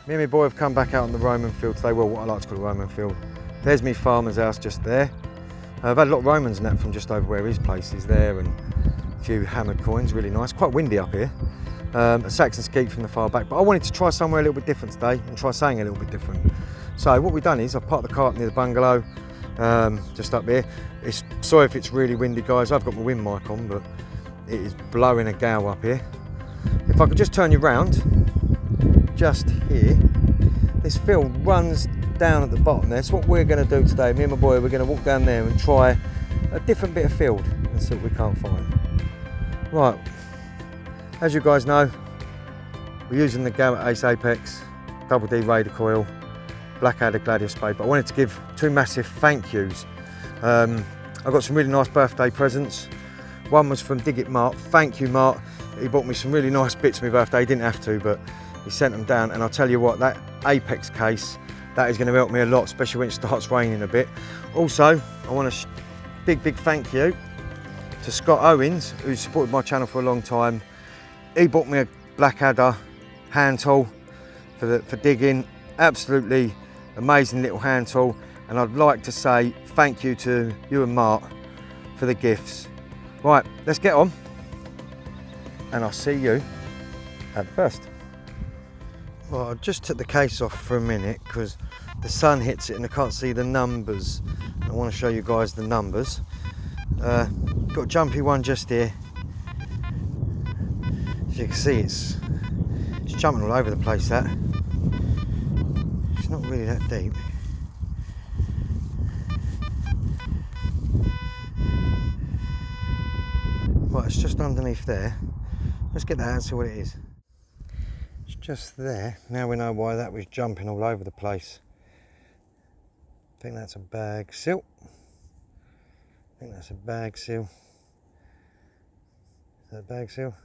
Me and my boy have come back out on the Roman field today, well what I like to call a Roman field. There's me farmer's house just there. I've had a lot of Romans and that from just over where his place is there, and a few hammered coins, really nice. Quite windy up here. A Saxon skeet from the far back, but I wanted to try somewhere a little bit different today and try something a little bit different. So what we've done is I've parked the car up near the bungalow, just up here. Sorry if it's really windy, guys. I've got my wind mic on, but it is blowing a gale up here. If I could just turn you round, just here, this field runs down at the bottom there. So what we're going to do today, me and my boy, we're going to walk down there and try a different bit of field and see what we can't find. Right, as you guys know, we're using the Garrett Ace Apex Double D Rader coil, Blackadder Gladius spade, but I wanted to give two massive thank yous. I got some really nice birthday presents. One was from Dig It Mark. Thank you, Mark. He bought me some really nice bits for my birthday. He didn't have to, but he sent them down, and I'll tell you what, that Apex case, that is going to help me a lot, especially when it starts raining a bit. Also, I want a big thank you to Scott Owens, who's supported my channel for a long time. He bought me a Blackadder hand tool for digging. Absolutely amazing little hand tool, and I'd like to say thank you to you and Mark for the gifts. Right, let's get on, and I'll see you at the first. Well, I just took the case off for a minute because the sun hits it and I can't see the numbers. I want to show you guys the numbers. Got a jumpy one just here. As you can see, it's jumping all over the place, that. It's not really that deep. Right, it's just underneath there. Let's get that out and see what it is. It's just there. Now we know why that was jumping all over the place. I think that's a bag seal. I think that's a bag seal. Is that a bag seal?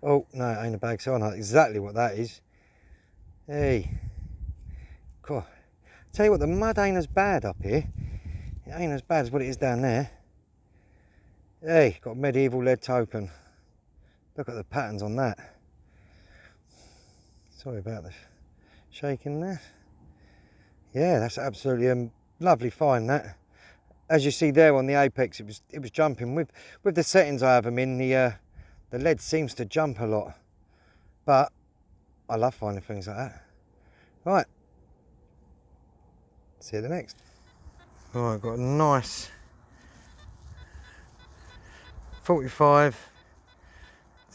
Oh, no, it ain't a bag seal. I know exactly what that is. Hey. Cool. Tell you what, the mud ain't as bad up here. It ain't as bad as what it is down there. Hey, got a medieval lead token. Look at the patterns on that. Sorry about the shaking there. Yeah, that's absolutely a lovely find, that. As you see there on the Apex, it was jumping. With the settings I have them in, the lead seems to jump a lot. But I love finding things like that. Right. See you the next. Right, got a nice 45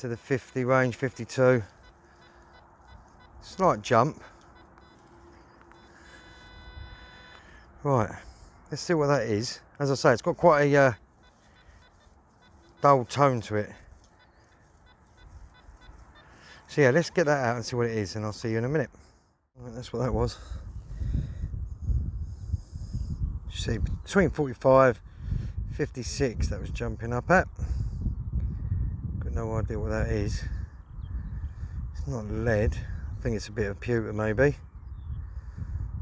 to the 50 range, 52. Slight jump. Right, let's see what that is. As I say, it's got quite a dull tone to it. So yeah, let's get that out and see what it is, and I'll see you in a minute. Right, that's what that was. You see, between 45, 56 that was jumping up at. Got no idea what that is. It's not lead. I think it's a bit of pewter maybe.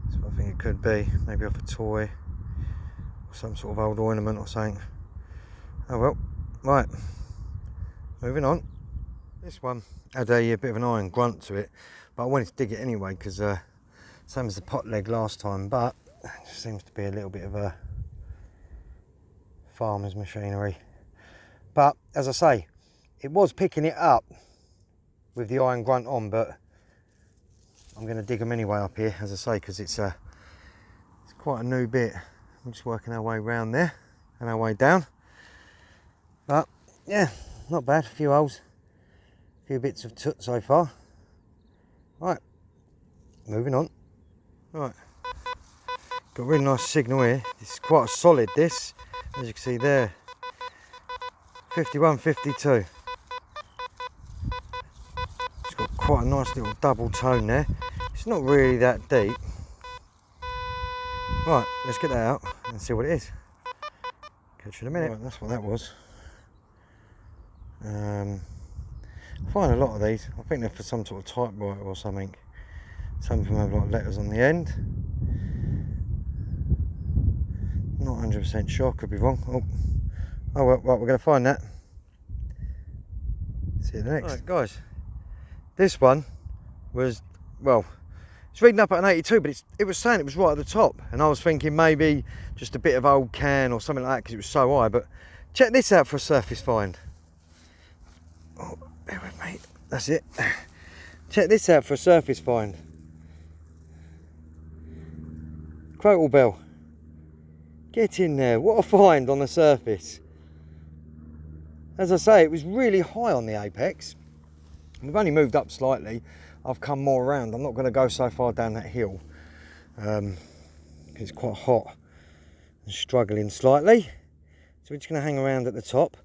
That's what I think it could be. Maybe off a toy or some sort of old ornament or something. Oh well. Right. Moving on. This one had a bit of an iron grunt to it, but I wanted to dig it anyway because same as the pot leg last time, but it just seems to be a little bit of a farmer's machinery. But as I say, it was picking it up with the iron grunt on, but I'm going to dig them anyway up here, as I say, because it's quite a new bit. We're just working our way around there and our way down. But yeah, not bad. A few holes, a few bits of toot so far. Right, moving on. Right, got a really nice signal here. It's quite a solid, this, as you can see there. 51, 52. It's got quite a nice little double tone there. It's not really that deep. Right, let's get that out and see what it is. Catch you in a minute. Right, that's what that was. I find a lot of these, I think they're for some sort of typewriter or something. Some of them have like letters on the end. Not 100% sure, could be wrong. Oh well, right, we're going to find that. See you next. Right, guys, this one was, well, It's reading up at an 82, but it was saying it was right at the top, and I was thinking maybe just a bit of old can or something like that because it was so high. But check this out for a surface find. Oh, bear with me. That's it. Check this out for a surface find. Crotal bell. Get in there. What a find on the surface. As I say, it was really high on the apex. We've only moved up slightly. I've come more around. I'm not going to go so far down that hill. It's quite hot and struggling slightly. So we're just going to hang around at the top.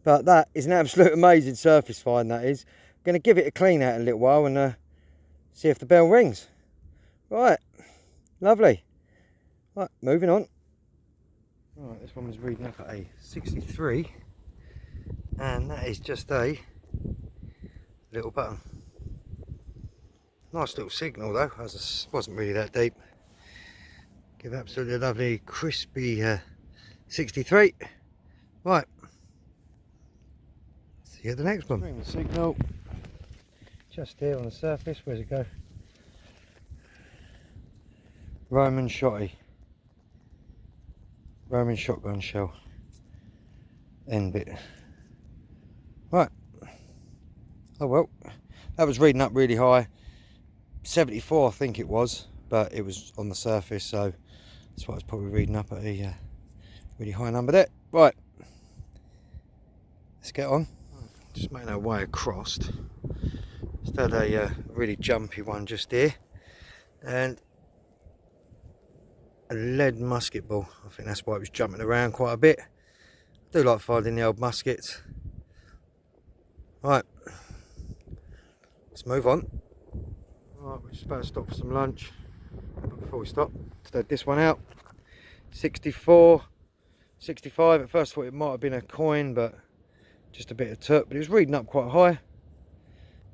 But that is an absolute amazing surface find, that is. I'm going to give it a clean out in a little while and see if the bell rings. Right, lovely. Right, moving on. Right, this one was reading up at a 63. And that is just a little button. Nice little signal though, as it wasn't really that deep. Give absolutely lovely crispy 63. Right, see you at the next one. Bring the signal just here on the surface. Where's it go? Roman shotgun shell. End bit. Right. Oh well, that was reading up really high. 74 I think it was, but it was on the surface, so that's what I was probably reading up at a really high number there. Right, let's get on. Just making our way across. Just had a really jumpy one just here, and a lead musket ball. I think that's why it was jumping around quite a bit. I do like finding the old muskets. Right, let's move on. Right, we're just about to stop for some lunch. But before we stop, let's this one out. 64, 65. At first I thought it might have been a coin, but just a bit of turt. But it was reading up quite high.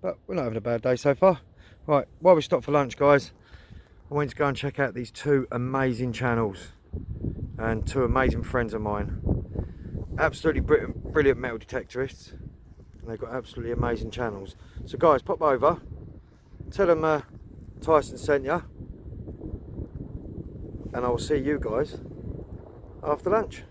But we're not having a bad day so far. Right, while we stop for lunch, guys, I wanted to go and check out these two amazing channels and two amazing friends of mine. Absolutely brilliant metal detectorists. And they've got absolutely amazing channels. So guys, pop over. Tell them Tyson sent you, and I will see you guys after lunch.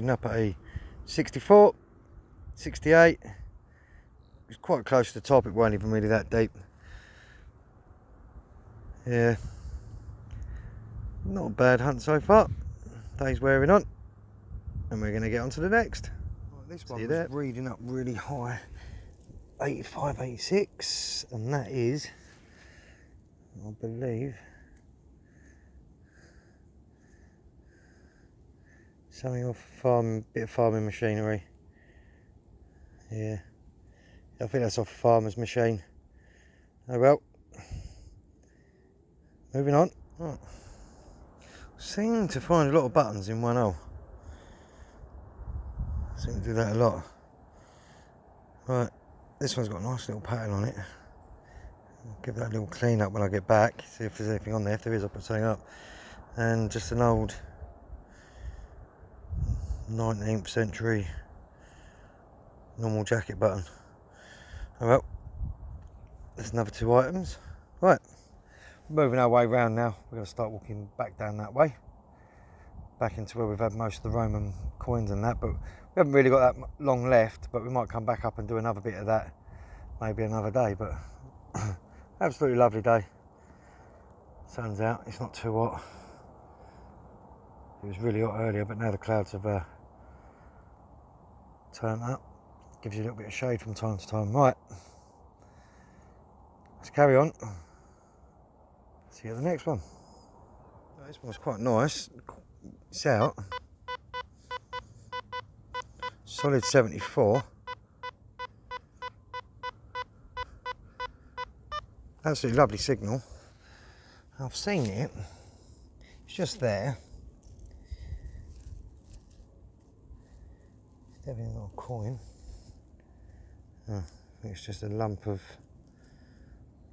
Up at a 64, 68. It was quite close to the top. It wasn't even really that deep. Yeah, not a bad hunt so far. Day's wearing on, and we're going to get on to the next. This one was reading up really high, 85, 86, and that is, I believe, something off bit of farming machinery. Yeah, I think that's off a farmer's machine. Oh well. Moving on. Oh. Seem to find a lot of buttons in one hole. Seem to do that a lot. Right, this one's got a nice little pattern on it. I'll give that a little clean up when I get back. See if there's anything on there. If there is, I'll put something up. And just an old 19th century normal jacket button. Oh well, there's another two items. Right, moving our way round now. We're going to start walking back down that way, back into where we've had most of the Roman coins and that, but we haven't really got that long left, but we might come back up and do another bit of that maybe another day. But absolutely lovely day. Sun's out, it's not too hot. It was really hot earlier, but now the clouds have turned up. Gives you a little bit of shade from time to time. Right, let's carry on. See you at the next one. This one's quite nice. It's out. Solid 74. Absolutely lovely signal. I've seen it. It's just there. It's definitely not a coin. Oh, I think it's just a lump of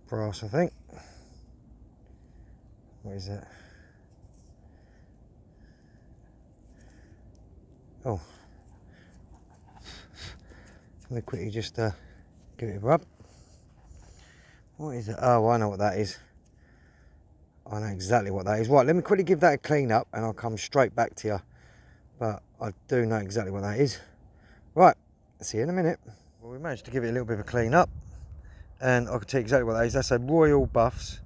brass, I think. What is that? Oh. Let me quickly just give it a rub. What is it? Oh, I know what that is. I know exactly what that is. Right, let me quickly give that a clean up and I'll come straight back to you. But I do know exactly what that is. Right, see you in a minute. Well, we managed to give it a little bit of a clean up. And I can tell you exactly what that is. That's a Royal Buffs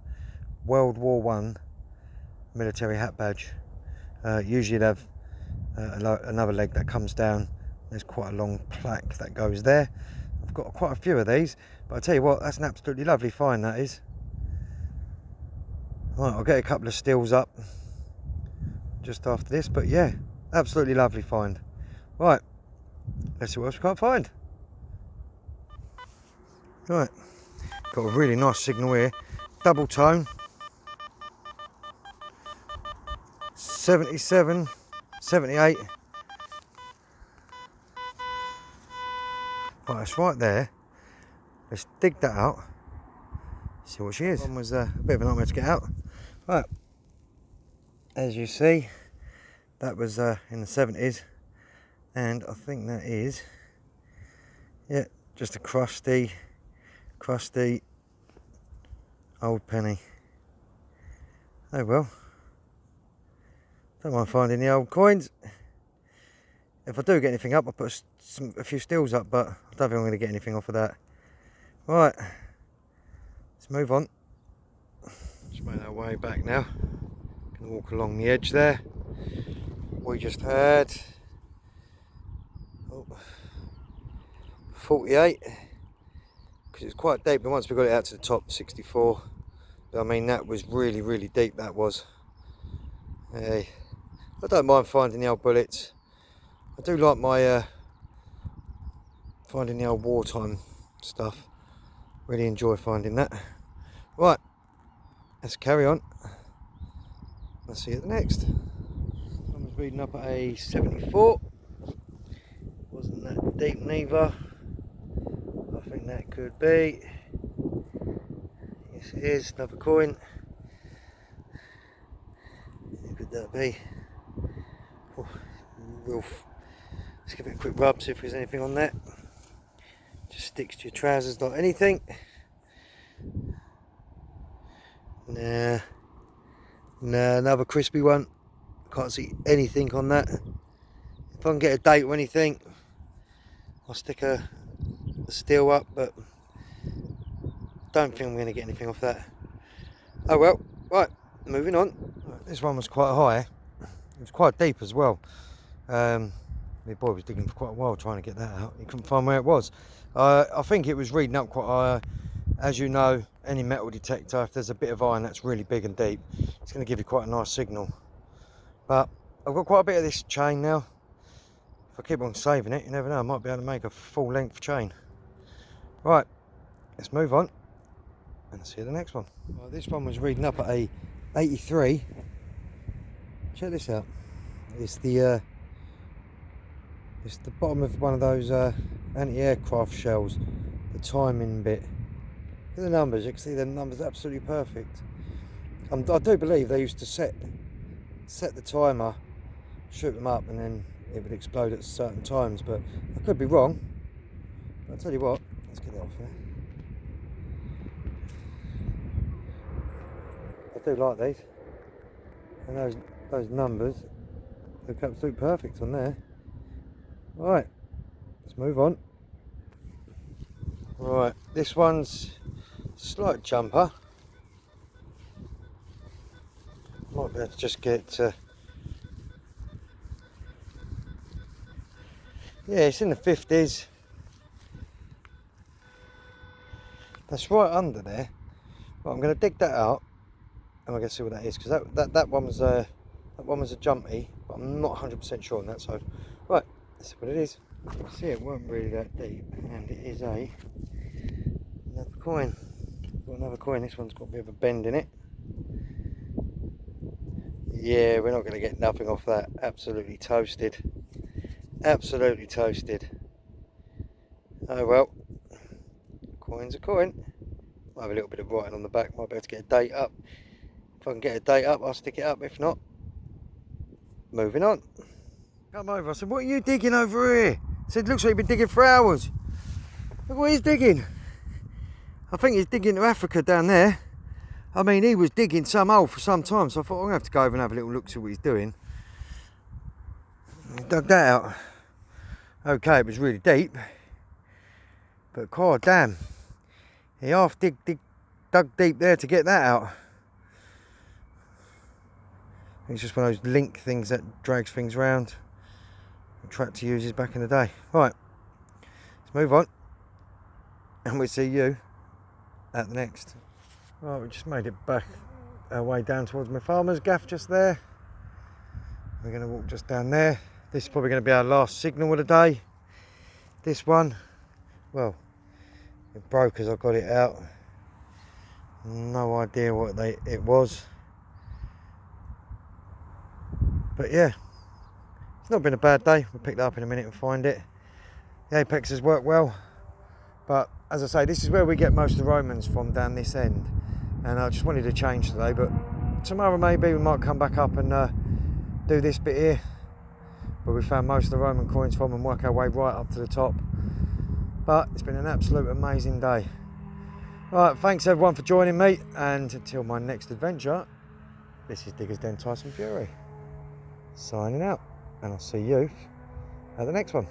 World War I military hat badge. Usually you'd have another leg that comes down. There's quite a long plaque that goes there. I've got quite a few of these. But I tell you what, that's an absolutely lovely find, that is. Right, I'll get a couple of stills up just after this, but yeah, absolutely lovely find. Right, let's see what else we can't find. Right, got a really nice signal here. Double tone. 77, 78. Right, it's right there. Let's dig that out. See what she is. One was a bit of a nightmare to get out. Right, as you see, that was in the 70s, and I think that is, yeah, just a crusty old penny. Oh well, don't mind finding the old coins. If I do get anything up, I'll put a few stills up, but I don't think I'm going to get anything off of that. Right, let's move on. Just made our way back now. Gonna walk along the edge there. We just had 48, because it's quite deep, but once we got it out to the top, 64. But I mean, that was really deep, that was. Hey, I don't mind finding the old bullets. I do like my finding the old wartime stuff. Really enjoy finding that. Right, let's carry on. Let's see you at the next. Someone's reading up at a 74. Wasn't that deep neither. I think that could be. Yes, it is. Another coin. Who could that be? Oh, let's give it a quick rub, see if there's anything on that. Just sticks to your trousers like anything. Nah, another crispy one. Can't see anything on that. If I can get a date or anything, I'll stick a steel up, but don't think I'm going to get anything off that. Oh well. Right, moving on. This one was quite high. It was quite deep as well. My boy was digging for quite a while trying to get that out. He couldn't find where it was. I think it was reading up quite high. As you know, any metal detector, if there's a bit of iron that's really big and deep, it's going to give you quite a nice signal. But I've got quite a bit of this chain now. If I keep on saving it, you never know, I might be able to make a full length chain. Right, let's move on and see the next one. Well, this one was reading up at a 83. Check this out. It's the bottom of one of those anti-aircraft shells, the timing bit. Look at the numbers, you can see the numbers are absolutely perfect. I do believe they used to set the timer, shoot them up, and then it would explode at certain times, but I could be wrong. But I'll tell you what, let's get it off there. do like these. And those numbers look absolutely perfect on there. Right, let's move on. Right, this one's slight jumper. Might be able to just get yeah, it's in the 50s. That's right under there. Right, I'm going to dig that out and we're going to see what that is, because that one was a jumpy, but I'm not 100% sure on that. So right, let's see what it is. See, it weren't really that deep, and it is another coin. Got another coin. This one's got a bit of a bend in it. Yeah, we're not going to get nothing off that. Absolutely toasted. Absolutely toasted. Oh well. Coin's a coin. Might have a little bit of writing on the back. Might be able to get a date up. If I can get a date up, I'll stick it up. If not, moving on. Come over. I said, what are you digging over here? I said, looks like you've been digging for hours. Look what he's digging. I think he's digging to Africa down there. I mean, he was digging some hole for some time, so I thought I'm going to have to go over and have a little look, see what he's doing. He dug that out. Okay, it was really deep. But god damn. He half dug deep there to get that out. It's just one of those link things that drags things round. Tractor uses back in the day. Right, let's move on. And we'll see you at the next. Right, we just made it back our way down towards my farmer's gaff just there. We're going to walk just down there. This is probably going to be our last signal of the day. This one, well, it broke as I got it out. No idea what it was. But yeah, it's not been a bad day. We'll pick that up in a minute and find it. The apex has worked well. But as I say, this is where we get most of the romons from, down this end. And I just wanted to change today, but tomorrow maybe we might come back up and do this bit here, where we found most of the roman coins from, and work our way right up to the top. But it's been an absolute amazing day. Right, thanks everyone for joining me, and until my next adventure, this is Digger's Den Tyson Fury, signing out, and I'll see you at the next one.